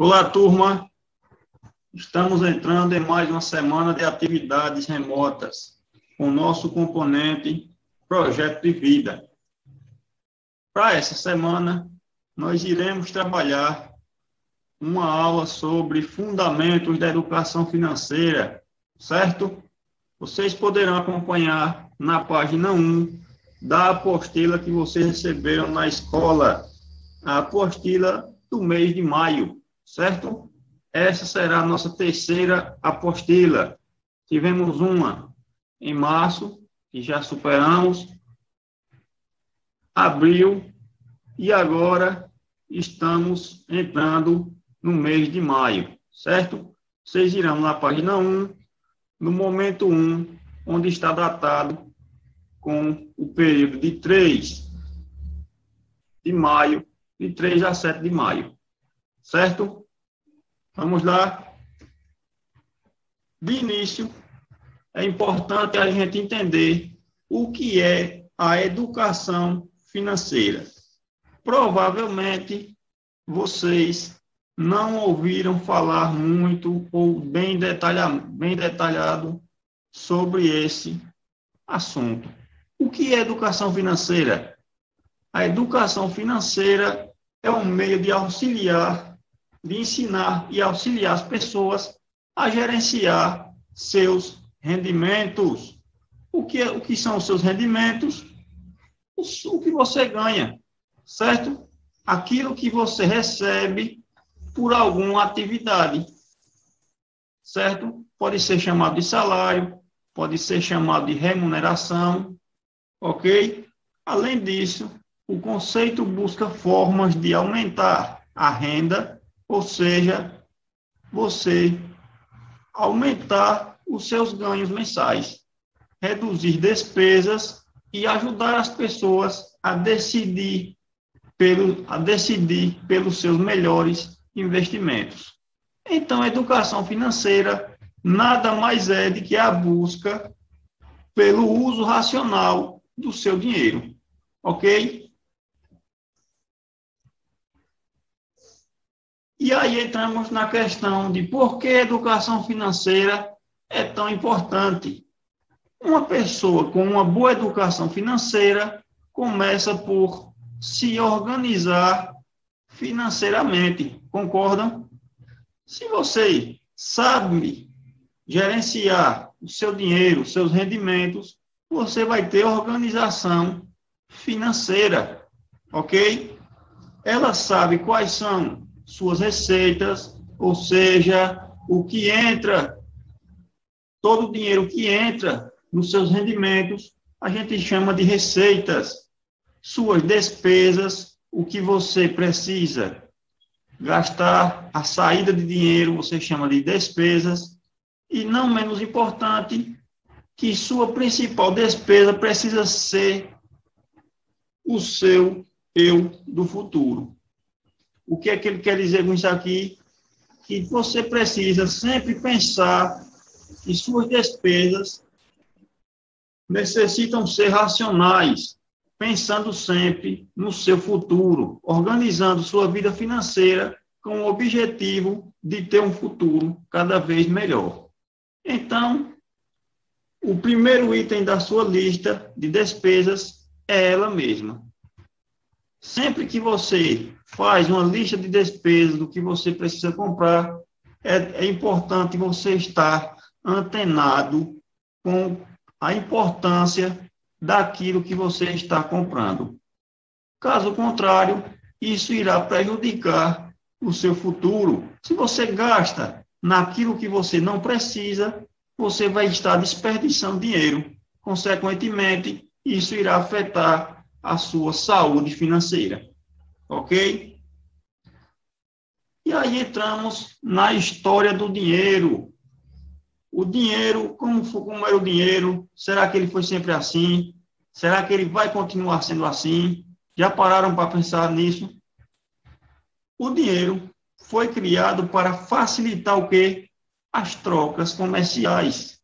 Olá, turma. Estamos entrando em mais uma semana de atividades remotas com o nosso componente Projeto de Vida. Para essa semana, nós iremos trabalhar uma aula sobre fundamentos da educação financeira, certo? Vocês poderão acompanhar na página 1 da apostila que vocês receberam na escola, a apostila do mês de maio, certo? Essa será a nossa terceira apostila. Tivemos uma em março, que já superamos, abril, e agora estamos entrando no mês de maio, certo? Vocês irão na página 1, no momento 1, onde está datado com o período de 3 de maio, de 3 a 7 de maio, certo? Vamos lá. De início, é importante a gente entender o que é a educação financeira. Provavelmente, vocês não ouviram falar muito ou bem detalhado sobre esse assunto. O que é educação financeira? A educação financeira é um meio de ensinar e auxiliar as pessoas a gerenciar seus rendimentos. O que são os seus rendimentos? O que você ganha, certo? Aquilo que você recebe por alguma atividade, certo? Pode ser chamado de salário, pode ser chamado de remuneração, ok? Além disso, o conceito busca formas de aumentar a renda, ou seja, você aumentar os seus ganhos mensais, reduzir despesas e ajudar as pessoas a decidir pelos seus melhores investimentos. Então, a educação financeira nada mais é do que a busca pelo uso racional do seu dinheiro, ok? E aí entramos na questão de por que a educação financeira é tão importante. Uma pessoa com uma boa educação financeira começa por se organizar financeiramente, concordam? Se você sabe gerenciar o seu dinheiro, os seus rendimentos, você vai ter organização financeira, ok? Ela sabe quais são suas receitas, ou seja, o que entra, todo o dinheiro que entra nos seus rendimentos, a gente chama de receitas. Suas despesas, o que você precisa gastar, a saída de dinheiro, você chama de despesas. E não menos importante, que sua principal despesa precisa ser o seu eu do futuro. O que é que ele quer dizer com isso aqui? Que você precisa sempre pensar que suas despesas necessitam ser racionais, pensando sempre no seu futuro, organizando sua vida financeira com o objetivo de ter um futuro cada vez melhor. Então, o primeiro item da sua lista de despesas é ela mesma. Sempre que você faz uma lista de despesas do que você precisa comprar, é importante você estar antenado com a importância daquilo que você está comprando. Caso contrário, isso irá prejudicar o seu futuro. Se você gasta naquilo que você não precisa, você vai estar desperdiçando dinheiro. Consequentemente, isso irá afetar a sua saúde financeira. Ok? E aí entramos na história do dinheiro. O dinheiro, como era o dinheiro? Será que ele foi sempre assim? Será que ele vai continuar sendo assim? Já pararam para pensar nisso? O dinheiro foi criado para facilitar o quê? As trocas comerciais.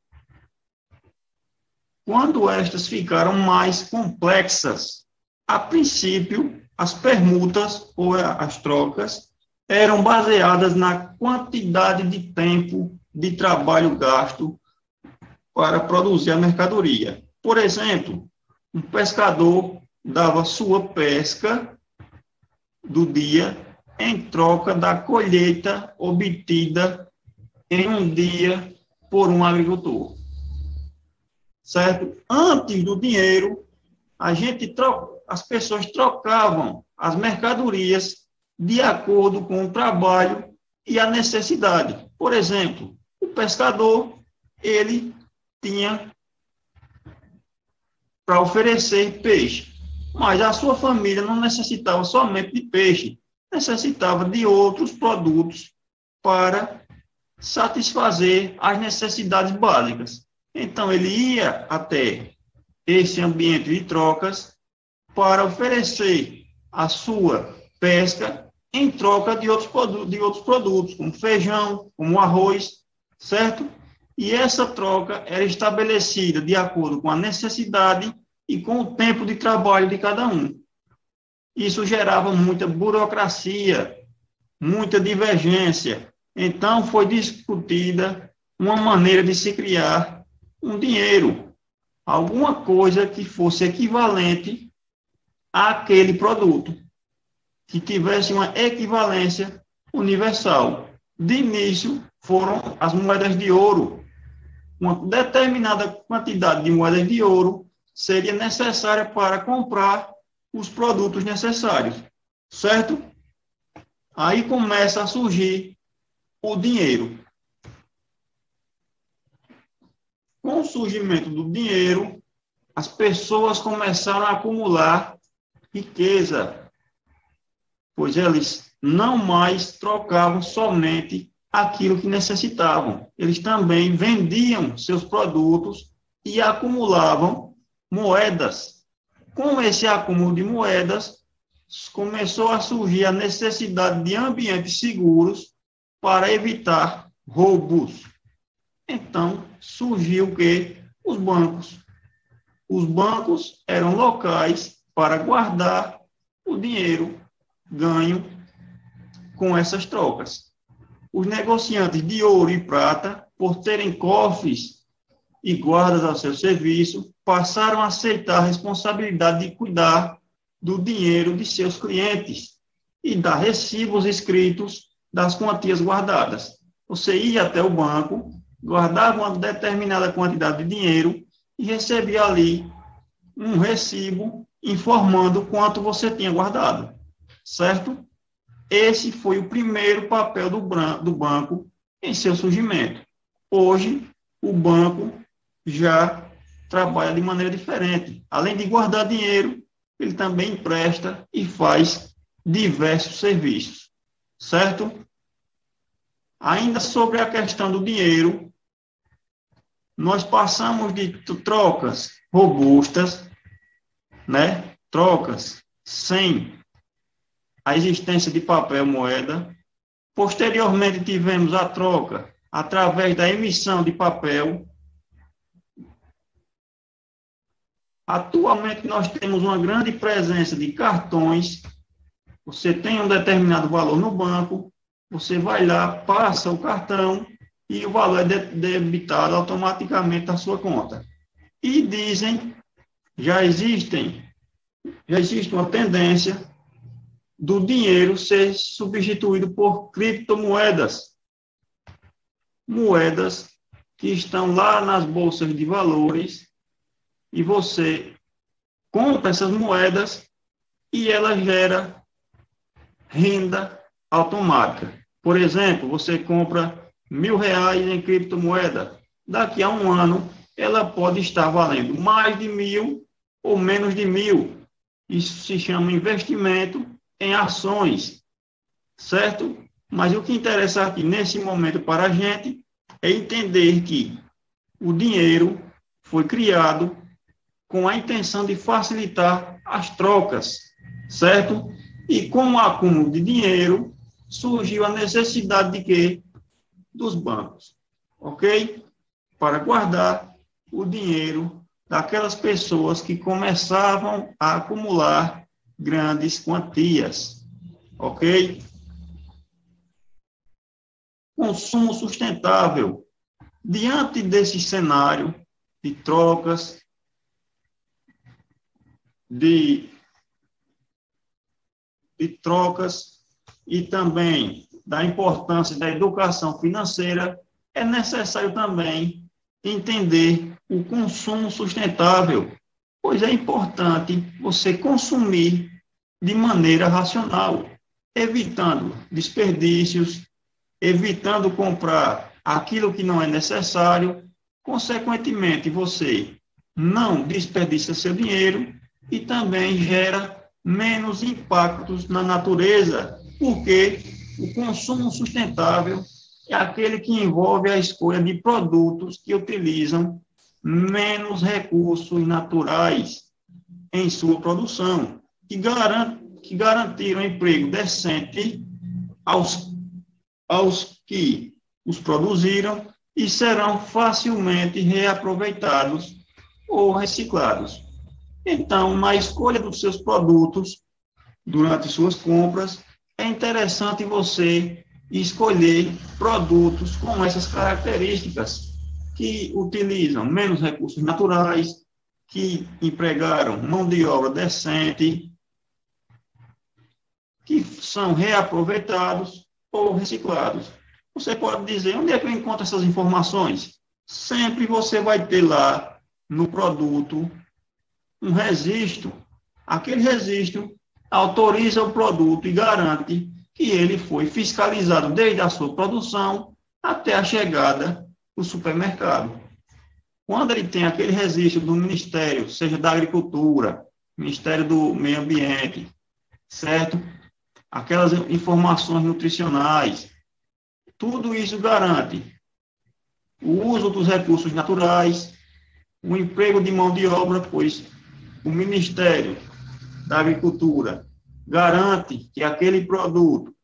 Quando estas ficaram mais complexas, a princípio, as permutas ou as trocas eram baseadas na quantidade de tempo de trabalho gasto para produzir a mercadoria. Por exemplo, um pescador dava sua pesca do dia em troca da colheita obtida em um dia por um agricultor. Certo? Antes do dinheiro, as pessoas trocavam as mercadorias de acordo com o trabalho e a necessidade. Por exemplo, o pescador, ele tinha para oferecer peixe, mas a sua família não necessitava somente de peixe, necessitava de outros produtos para satisfazer as necessidades básicas. Então, ele ia até esse ambiente de trocas para oferecer a sua pesca em troca de outros produtos, como feijão, como arroz, certo? E essa troca era estabelecida de acordo com a necessidade e com o tempo de trabalho de cada um. Isso gerava muita burocracia, muita divergência. Então, foi discutida uma maneira de se criar um dinheiro, alguma coisa que fosse equivalente àquele produto, que tivesse uma equivalência universal. De início, foram as moedas de ouro. Uma determinada quantidade de moedas de ouro seria necessária para comprar os produtos necessários, certo? Aí começa a surgir o dinheiro. Com o surgimento do dinheiro, as pessoas começaram a acumular riqueza, pois eles não mais trocavam somente aquilo que necessitavam. Eles também vendiam seus produtos e acumulavam moedas. Com esse acúmulo de moedas, começou a surgir a necessidade de ambientes seguros para evitar roubos. Então, surgiu o quê? Os bancos. Os bancos eram locais para guardar o dinheiro ganho com essas trocas. Os negociantes de ouro e prata, por terem cofres e guardas ao seu serviço, passaram a aceitar a responsabilidade de cuidar do dinheiro de seus clientes e dar recibos escritos das quantias guardadas. Você ia até o banco, guardava uma determinada quantidade de dinheiro e recebia ali um recibo informando quanto você tinha guardado, certo? Esse foi o primeiro papel do banco em seu surgimento. Hoje, o banco já trabalha de maneira diferente. Além de guardar dinheiro, ele também empresta e faz diversos serviços, certo? Ainda sobre a questão do dinheiro, nós passamos de trocas robustas, né? Trocas sem a existência de papel moeda. Posteriormente, tivemos a troca através da emissão de papel. Atualmente, nós temos uma grande presença de cartões. Você tem um determinado valor no banco, você vai lá, passa o cartão e o valor é debitado automaticamente da sua conta. E dizem, já existe uma tendência do dinheiro ser substituído por criptomoedas. Moedas que estão lá nas bolsas de valores e você compra essas moedas e ela gera renda automática. Por exemplo, você compra R$1.000 em criptomoeda. Daqui a um ano, ela pode estar valendo mais de 1.000 ou menos de 1.000. Isso se chama investimento em ações, certo? Mas o que interessa aqui, nesse momento, para a gente, é entender que o dinheiro foi criado com a intenção de facilitar as trocas, certo? E com o acúmulo de dinheiro, surgiu a necessidade de quê? Dos bancos, ok? Para guardar o dinheiro daquelas pessoas que começavam a acumular grandes quantias, ok? consumo sustentável. Diante desse cenário de trocas, de trocas e também da importância da educação financeira, é necessário também entender o consumo sustentável, pois é importante você consumir de maneira racional, evitando desperdícios, evitando comprar aquilo que não é necessário. Consequentemente, você não desperdiça seu dinheiro e também gera menos impactos na natureza, porque o consumo sustentável é aquele que envolve a escolha de produtos que utilizam menos recursos naturais em sua produção, que garantiram emprego decente aos que os produziram e serão facilmente reaproveitados ou reciclados. Então, na escolha dos seus produtos, durante suas compras, é interessante você escolher produtos com essas características, que utilizam menos recursos naturais, que empregaram mão de obra decente, que são reaproveitados ou reciclados. Você pode dizer, onde é que eu encontro essas informações? Sempre você vai ter lá no produto um registro. Aquele registro autoriza o produto e garante que ele foi fiscalizado desde a sua produção até a chegada no supermercado. Quando ele tem aquele registro do Ministério, seja da Agricultura, Ministério do Meio Ambiente, certo? Aquelas informações nutricionais, tudo isso garante o uso dos recursos naturais, o emprego de mão de obra, pois o Ministério da Agricultura garante que aquele produto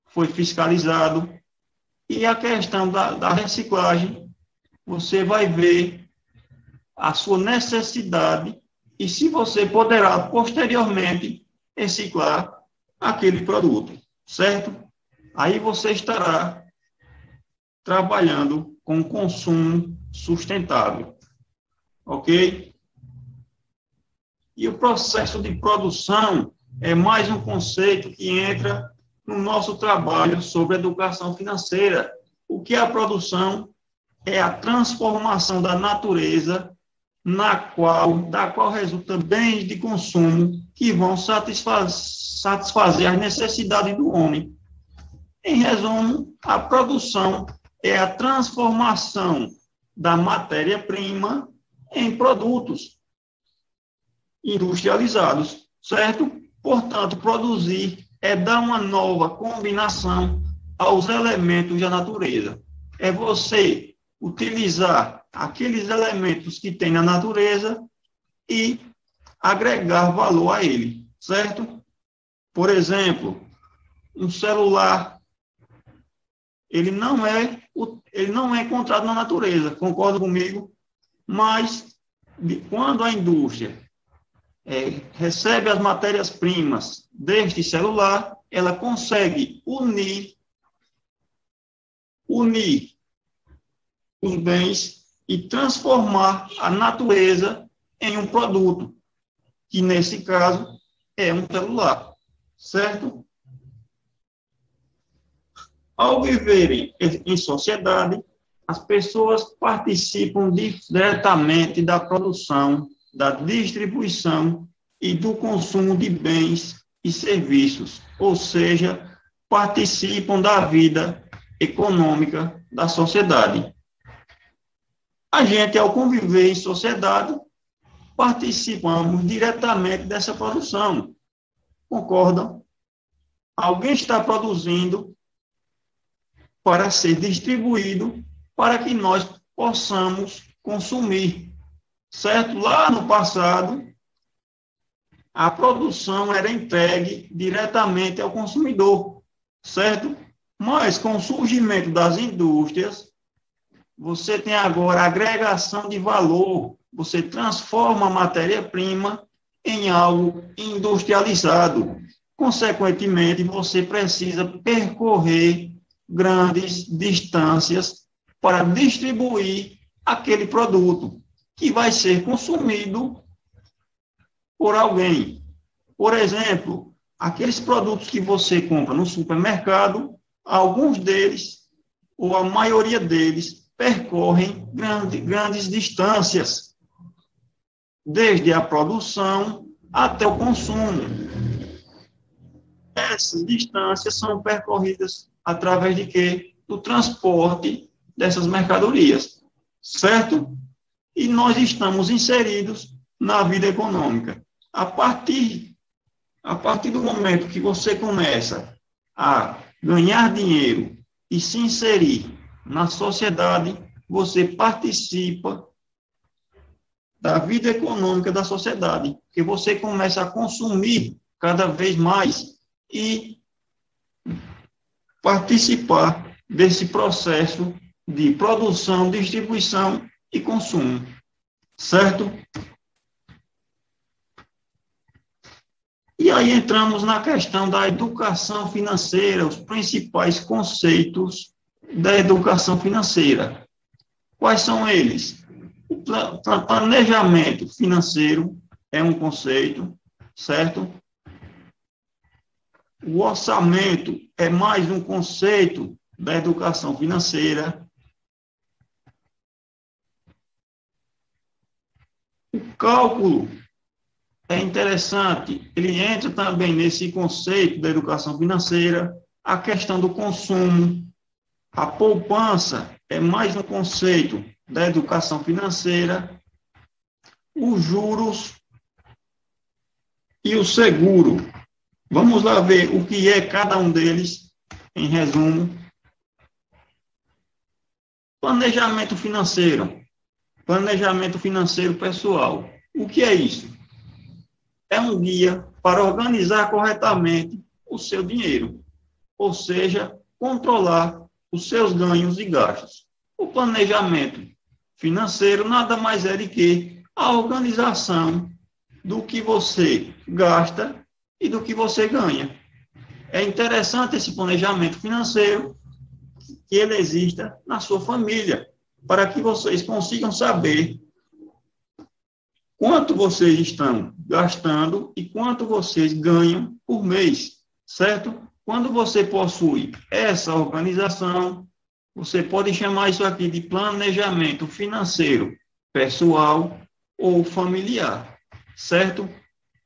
foi fiscalizado, e a questão da reciclagem, você vai ver a sua necessidade e se você poderá posteriormente reciclar aquele produto, certo? Aí você estará trabalhando com consumo sustentável, ok? E o processo de produção é mais um conceito que entra no nosso trabalho sobre educação financeira. O que é a produção? É a transformação da natureza da qual resulta bens de consumo que vão satisfazer as necessidades do homem. Em resumo, a produção é a transformação da matéria-prima em produtos industrializados, certo? Portanto, produzir é dar uma nova combinação aos elementos da natureza. É você utilizar aqueles elementos que tem na natureza e agregar valor a ele, certo? Por exemplo, um celular, ele não é encontrado na natureza, concorda comigo? Mas, quando a indústria recebe as matérias-primas deste celular, ela consegue unir os bens e transformar a natureza em um produto, que nesse caso é um celular, certo? Ao viverem em sociedade, as pessoas participam diretamente da produção, da distribuição e do consumo de bens e serviços, ou seja, participam da vida econômica da sociedade. A gente, ao conviver em sociedade, participamos diretamente dessa produção. Concordam? Alguém está produzindo para ser distribuído para que nós possamos consumir. Certo? Lá no passado, a produção era entregue diretamente ao consumidor, certo? Mas com o surgimento das indústrias, você tem agora agregação de valor, você transforma a matéria-prima em algo industrializado. Consequentemente, você precisa percorrer grandes distâncias para distribuir aquele produto que vai ser consumido por alguém. Por exemplo, aqueles produtos que você compra no supermercado, alguns deles, ou a maioria deles, percorrem grandes distâncias, desde a produção até o consumo. Essas distâncias são percorridas através de quê? Do transporte dessas mercadorias, certo? E nós estamos inseridos na vida econômica. A partir do momento que você começa a ganhar dinheiro e se inserir na sociedade, você participa da vida econômica da sociedade, porque você começa a consumir cada vez mais e participar desse processo de produção, distribuição e consumo, certo? E aí entramos na questão da educação financeira, os principais conceitos da educação financeira. Quais são eles? O planejamento financeiro é um conceito, certo? O orçamento é mais um conceito da educação financeira. O cálculo é interessante, ele entra também nesse conceito da educação financeira. A questão do consumo, a poupança é mais um conceito da educação financeira. Os juros e o seguro. Vamos lá ver o que é cada um deles, em resumo. Planejamento financeiro. Planejamento financeiro pessoal. O que é isso? É um guia para organizar corretamente o seu dinheiro, ou seja, controlar os seus ganhos e gastos. O planejamento financeiro nada mais é do que a organização do que você gasta e do que você ganha. É interessante esse planejamento financeiro que ele exista na sua família, para que vocês consigam saber quanto vocês estão gastando e quanto vocês ganham por mês, certo? Quando você possui essa organização, você pode chamar isso aqui de planejamento financeiro pessoal ou familiar, certo?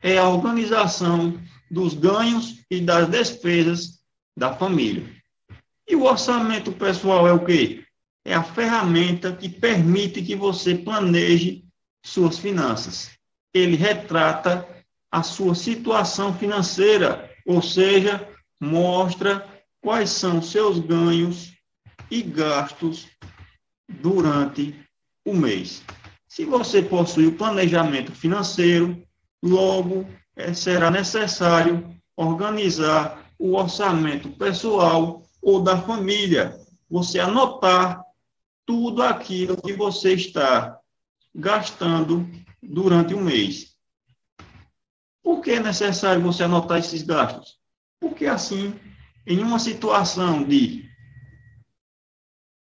É a organização dos ganhos e das despesas da família. E o orçamento pessoal é o quê? É a ferramenta que permite que você planeje suas finanças. Ele retrata a sua situação financeira, ou seja, mostra quais são seus ganhos e gastos durante o mês. Se você possui o planejamento financeiro, logo será necessário organizar o orçamento pessoal ou da família. Você anotar tudo aquilo que você está gastando durante o mês. Por que é necessário você anotar esses gastos? Porque assim, em uma situação de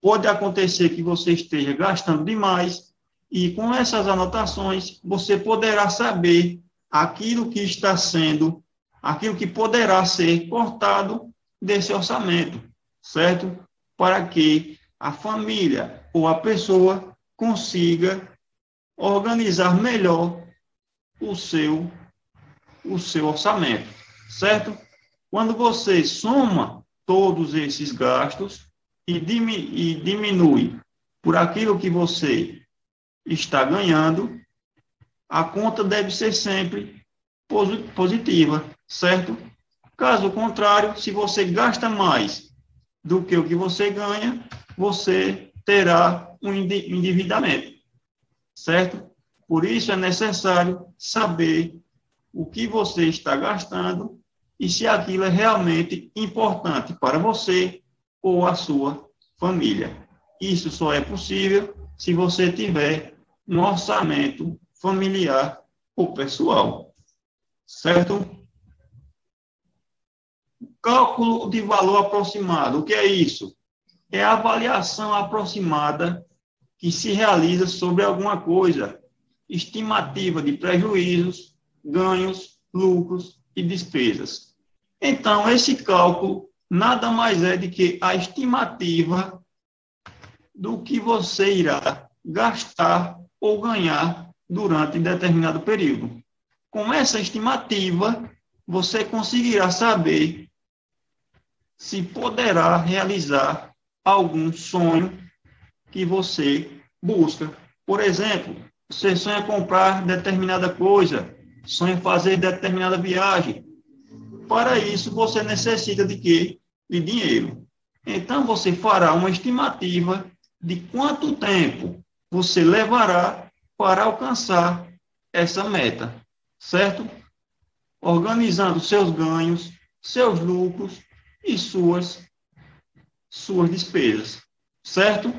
pode acontecer que você esteja gastando demais e com essas anotações você poderá saber aquilo que está sendo, aquilo que poderá ser cortado desse orçamento, certo? Para que a família ou a pessoa consiga organizar melhor o seu orçamento, certo? Quando você soma todos esses gastos e diminui por aquilo que você está ganhando, a conta deve ser sempre positiva, certo? Caso contrário, se você gasta mais do que o que você ganha, você terá um endividamento, certo? Por isso é necessário saber o que você está gastando e se aquilo é realmente importante para você ou a sua família. Isso só é possível se você tiver um orçamento familiar ou pessoal, certo? cálculo de valor aproximado. O que é isso? É a avaliação aproximada que se realiza sobre alguma coisa, estimativa de prejuízos, ganhos, lucros e despesas. Então, esse cálculo nada mais é do que a estimativa do que você irá gastar ou ganhar durante determinado período. Com essa estimativa, você conseguirá saber se poderá realizar algum sonho que você busca. Por exemplo, você sonha comprar determinada coisa, sonha fazer determinada viagem. Para isso, você necessita de quê? De dinheiro. Então, você fará uma estimativa de quanto tempo você levará para alcançar essa meta, certo? Organizando seus ganhos, seus lucros e suas despesas, certo?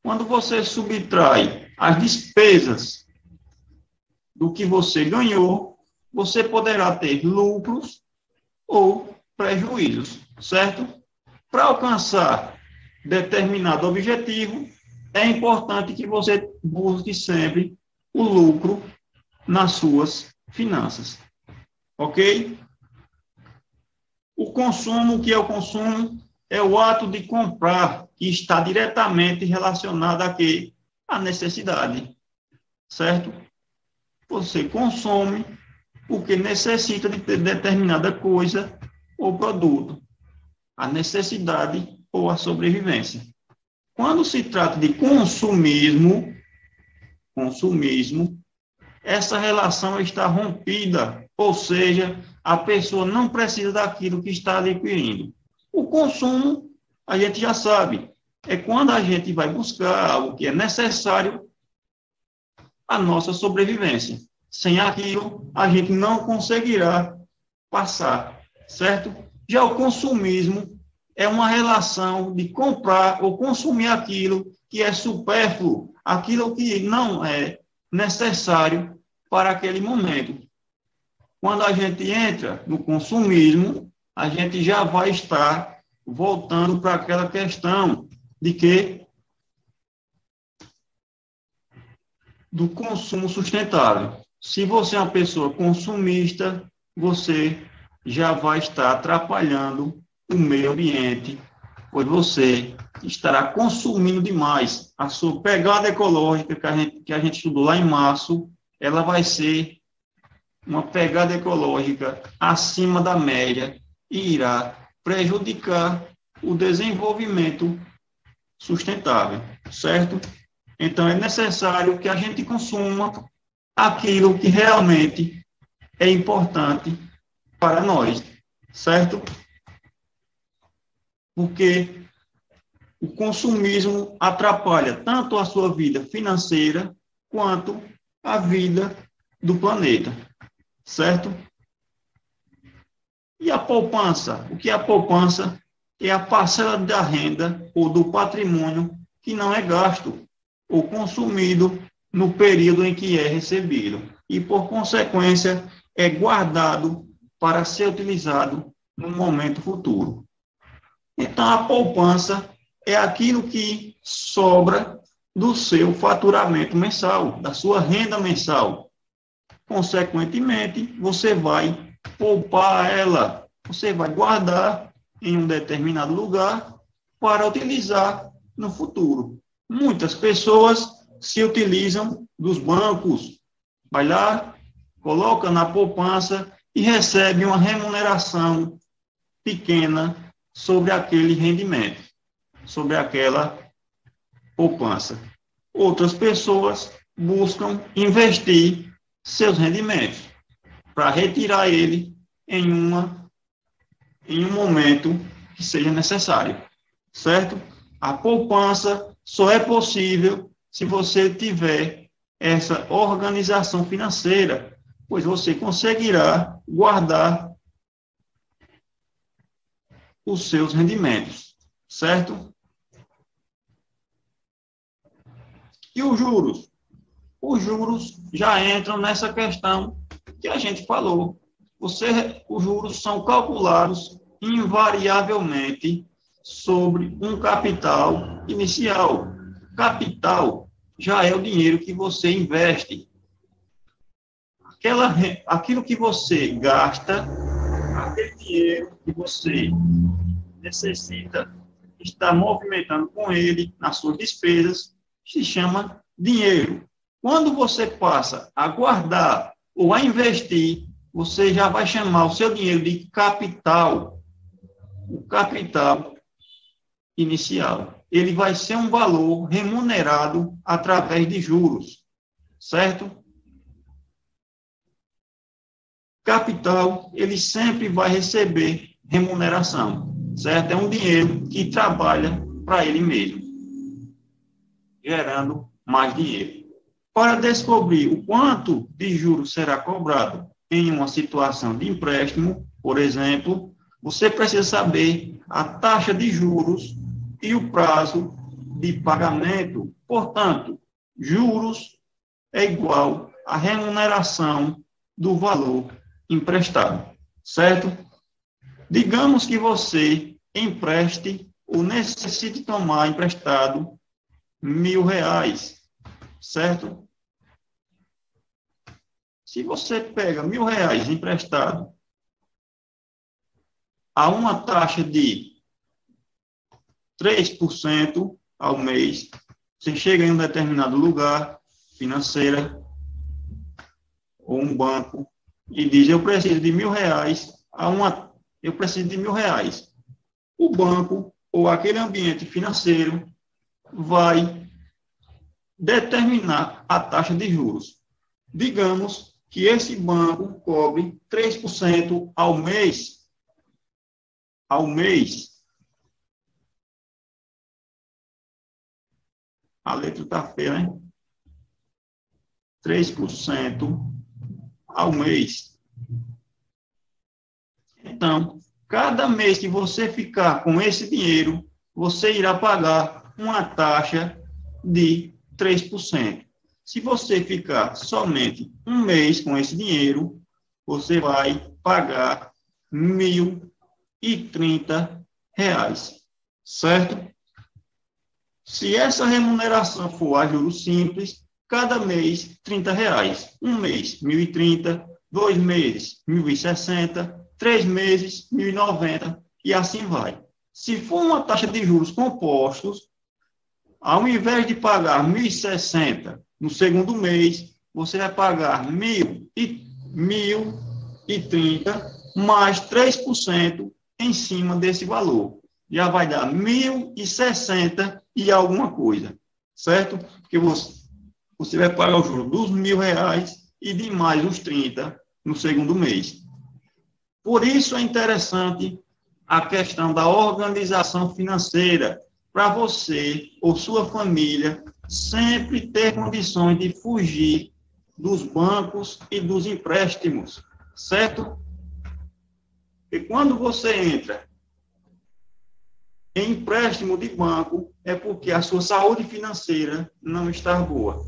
Quando você subtrai as despesas do que você ganhou, você poderá ter lucros ou prejuízos, certo? Para alcançar determinado objetivo, é importante que você busque sempre o lucro nas suas finanças, ok? O consumo, o que é o consumo? É o ato de comprar, que está diretamente relacionado a quê? A necessidade, certo? Você consome porque necessita de ter determinada coisa ou produto, a necessidade ou a sobrevivência. Quando se trata de consumismo, essa relação está rompida, ou seja, a pessoa não precisa daquilo que está adquirindo. O consumo, a gente já sabe, é quando a gente vai buscar algo que é necessário à nossa sobrevivência. Sem aquilo, a gente não conseguirá passar, certo? Já o consumismo é uma relação de comprar ou consumir aquilo que é supérfluo, aquilo que não é necessário para aquele momento. Quando a gente entra no consumismo, a gente já vai estar voltando para aquela questão de que do consumo sustentável. Se você é uma pessoa consumista, você já vai estar atrapalhando o meio ambiente, pois você estará consumindo demais. A sua pegada ecológica que a gente estudou lá em março, ela vai ser uma pegada ecológica acima da média e irá prejudicar o desenvolvimento sustentável, certo? Então, é necessário que a gente consuma aquilo que realmente é importante para nós, certo? Porque o consumismo atrapalha tanto a sua vida financeira quanto a vida do planeta, certo? E a poupança? O que é a poupança? É a parcela da renda ou do patrimônio que não é gasto ou consumido no período em que é recebido e, por consequência, é guardado para ser utilizado no momento futuro. Então, a poupança é aquilo que sobra do seu faturamento mensal, da sua renda mensal. Consequentemente, você vai poupar ela, você vai guardar em um determinado lugar para utilizar no futuro. Muitas pessoas se utilizam dos bancos, vai lá, coloca na poupança e recebe uma remuneração pequena sobre aquele rendimento, sobre aquela poupança. Outras pessoas buscam investir seus rendimentos para retirar ele em um momento que seja necessário, certo? A poupança só é possível se você tiver essa organização financeira, pois você conseguirá guardar os seus rendimentos, certo? E os juros? Os juros já entram nessa questão que a gente falou. Os juros são calculados invariavelmente sobre um capital inicial. Capital já é o dinheiro que você investe. Aquilo que você gasta, aquele dinheiro que você necessita estar movimentando com ele nas suas despesas, se chama dinheiro. Quando você passa a guardar ou a investir, você já vai chamar o seu dinheiro de capital. O capital inicial. Ele vai ser um valor remunerado através de juros, certo? Capital, ele sempre vai receber remuneração, certo? É um dinheiro que trabalha para ele mesmo, gerando mais dinheiro. Para descobrir o quanto de juros será cobrado em uma situação de empréstimo, por exemplo, você precisa saber a taxa de juros e o prazo de pagamento. Portanto, juros é igual à remuneração do valor emprestado, certo? Digamos que você empreste ou necessite tomar emprestado R$1.000, certo? Se você pega R$1.000 emprestado a uma taxa de 3% ao mês, você chega em um determinado lugar financeira ou um banco e diz, eu preciso de R$1.000 eu preciso de R$1.000. O banco ou aquele ambiente financeiro vai determinar a taxa de juros. Digamos que esse banco cobre 3% ao mês. A letra está feia, né? 3% ao mês. Então, cada mês que você ficar com esse dinheiro, você irá pagar uma taxa de 3%. Se você ficar somente um mês com esse dinheiro, você vai pagar R$1.030, certo? Se essa remuneração for a juros simples, cada mês R$30. Um mês, R$1.030, 2 meses, R$1.060, 3 meses, R$1.090, e assim vai. Se for uma taxa de juros compostos, ao invés de pagar R$1.060 no segundo mês, você vai pagar R$1.030 mais 3% em cima desse valor. Já vai dar R$1.060 e alguma coisa, certo? Porque você vai pagar o juro dos R$1.000 e de mais os 30 no segundo mês. Por isso é interessante a questão da organização financeira, para você ou sua família sempre ter condições de fugir dos bancos e dos empréstimos, certo? E quando você entra em empréstimo de banco, é porque a sua saúde financeira não está boa,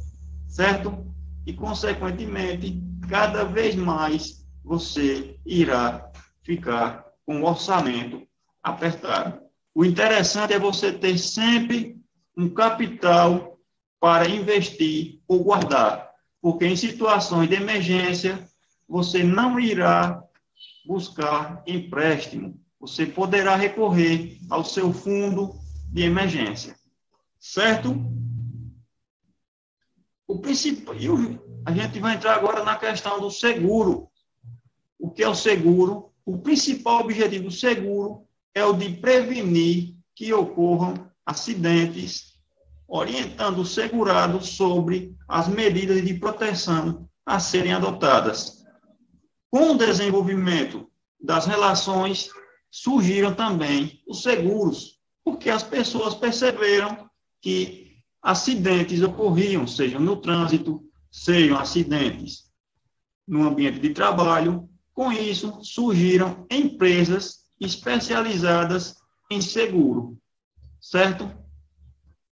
certo? E, consequentemente, cada vez mais você irá ficar com o orçamento apertado. O interessante é você ter sempre um capital para investir ou guardar, porque em situações de emergência, você não irá buscar empréstimo. Você poderá recorrer ao seu fundo de emergência, certo? O principal, a gente vai entrar agora na questão do seguro. O que é o seguro? O principal objetivo do seguro é o de prevenir que ocorram acidentes, orientando o segurado sobre as medidas de proteção a serem adotadas. Com o desenvolvimento das relações, surgiram também os seguros, porque as pessoas perceberam que acidentes ocorriam, sejam no trânsito, sejam acidentes no ambiente de trabalho. Com isso, surgiram empresas especializadas em seguro, certo?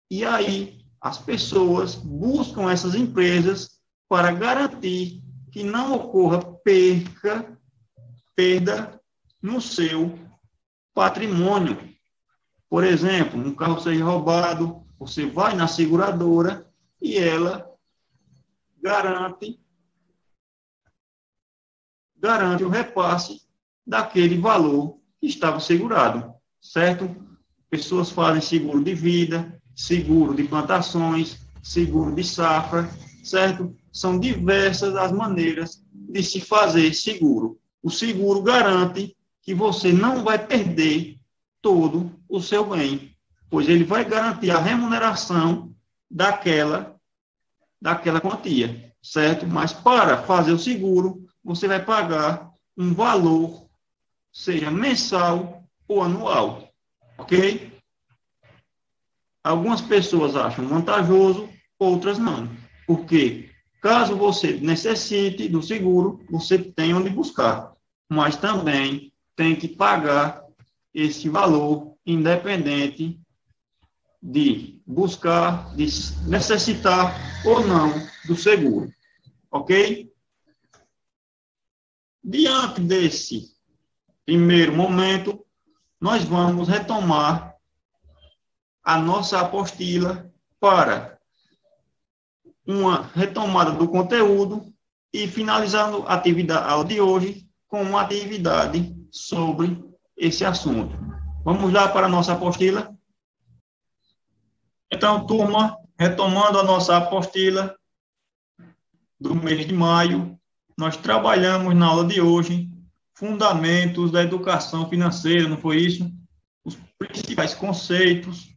E aí, as pessoas buscam essas empresas para garantir que não ocorra perda no seu patrimônio. Por exemplo, um carro seja roubado, você vai na seguradora e ela garante o repasse daquele valor que estava segurado, certo? Pessoas fazem seguro de vida, seguro de plantações, seguro de safra, certo? São diversas as maneiras de se fazer seguro. O seguro garante que você não vai perder todo o seu bem, pois ele vai garantir a remuneração daquela quantia, certo? Mas para fazer o seguro, você vai pagar um valor, seja mensal ou anual, ok? Algumas pessoas acham vantajoso, outras não. Porque caso você necessite do seguro, você tem onde buscar. Mas também tem que pagar esse valor, independente de buscar, de necessitar ou não do seguro. Ok? Diante desse primeiro momento, nós vamos retomar a nossa apostila para uma retomada do conteúdo e finalizando a atividade de hoje com uma atividade sobre esse assunto. Vamos lá para a nossa apostila? Então, turma, retomando a nossa apostila do mês de maio, nós trabalhamos na aula de hoje fundamentos da educação financeira, não foi isso? Os principais conceitos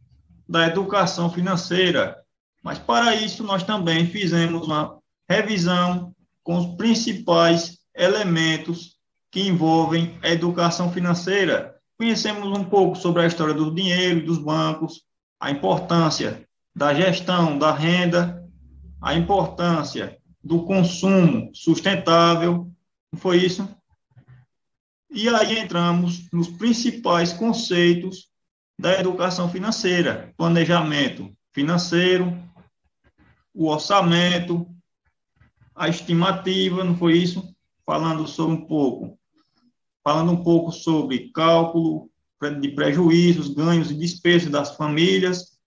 da educação financeira. Mas, para isso, nós também fizemos uma revisão com os principais elementos que envolvem a educação financeira. Conhecemos um pouco sobre a história do dinheiro e dos bancos, a importância da gestão da renda, a importância do consumo sustentável, não foi isso? E aí entramos nos principais conceitos da educação financeira: planejamento financeiro, o orçamento, a estimativa, não foi isso? Falando um pouco sobre cálculo de prejuízos, ganhos e despesas das famílias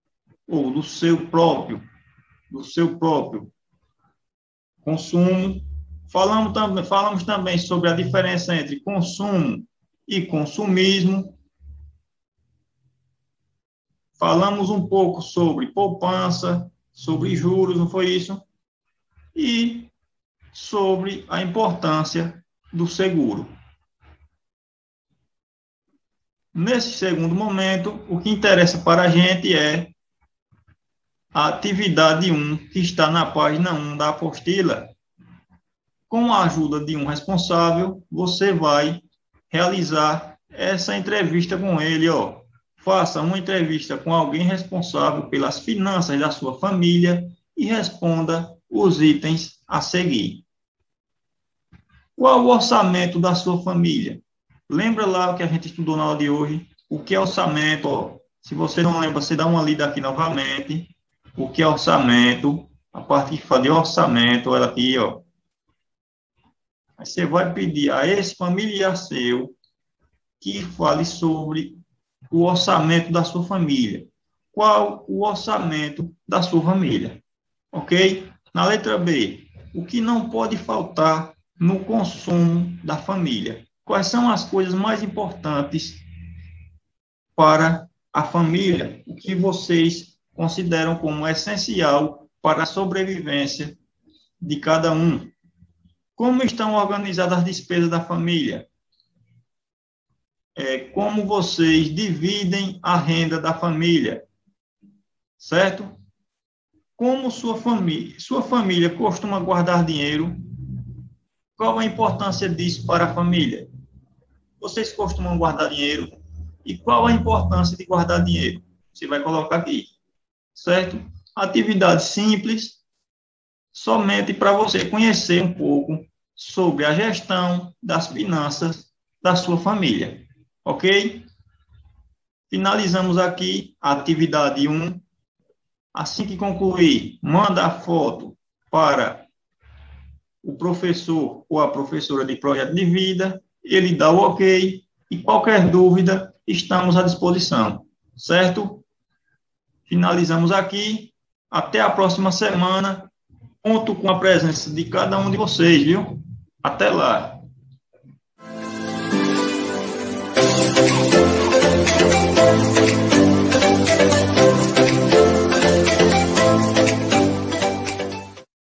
ou do seu próprio consumo. Falamos também sobre a diferença entre consumo e consumismo. Falamos um pouco sobre poupança, sobre juros, não foi isso? E sobre a importância do seguro. Nesse segundo momento, o que interessa para a gente é a atividade 1, que está na página 1 da apostila. Com a ajuda de um responsável, você vai realizar essa entrevista com ele, ó. Faça uma entrevista com alguém responsável pelas finanças da sua família e responda os itens a seguir. Qual o orçamento da sua família? Lembra lá o que a gente estudou na aula de hoje? O que é orçamento? Ó, se você não lembra, você dá uma lida aqui novamente. O que é orçamento? A parte que fala de orçamento, ela aqui, ó. Aí você vai pedir a esse familiar seu que fale sobre o orçamento da sua família. Qual o orçamento da sua família? Ok? Na letra B, o que não pode faltar no consumo da família? Quais são as coisas mais importantes para a família? O que vocês consideram como essencial para a sobrevivência de cada um? Como estão organizadas as despesas da família? Como vocês dividem a renda da família? Certo? Como sua família costuma guardar dinheiro? Qual a importância disso para a família? Vocês costumam guardar dinheiro? E qual a importância de guardar dinheiro? Você vai colocar aqui, certo? Atividade simples, somente para você conhecer um pouco sobre a gestão das finanças da sua família, ok? Finalizamos aqui a atividade 1. Assim que concluir, manda a foto para o professor ou a professora de projeto de vida, ele dá o ok e qualquer dúvida, estamos à disposição, certo? Finalizamos aqui. Até a próxima semana. Conto com a presença de cada um de vocês, viu? Até lá.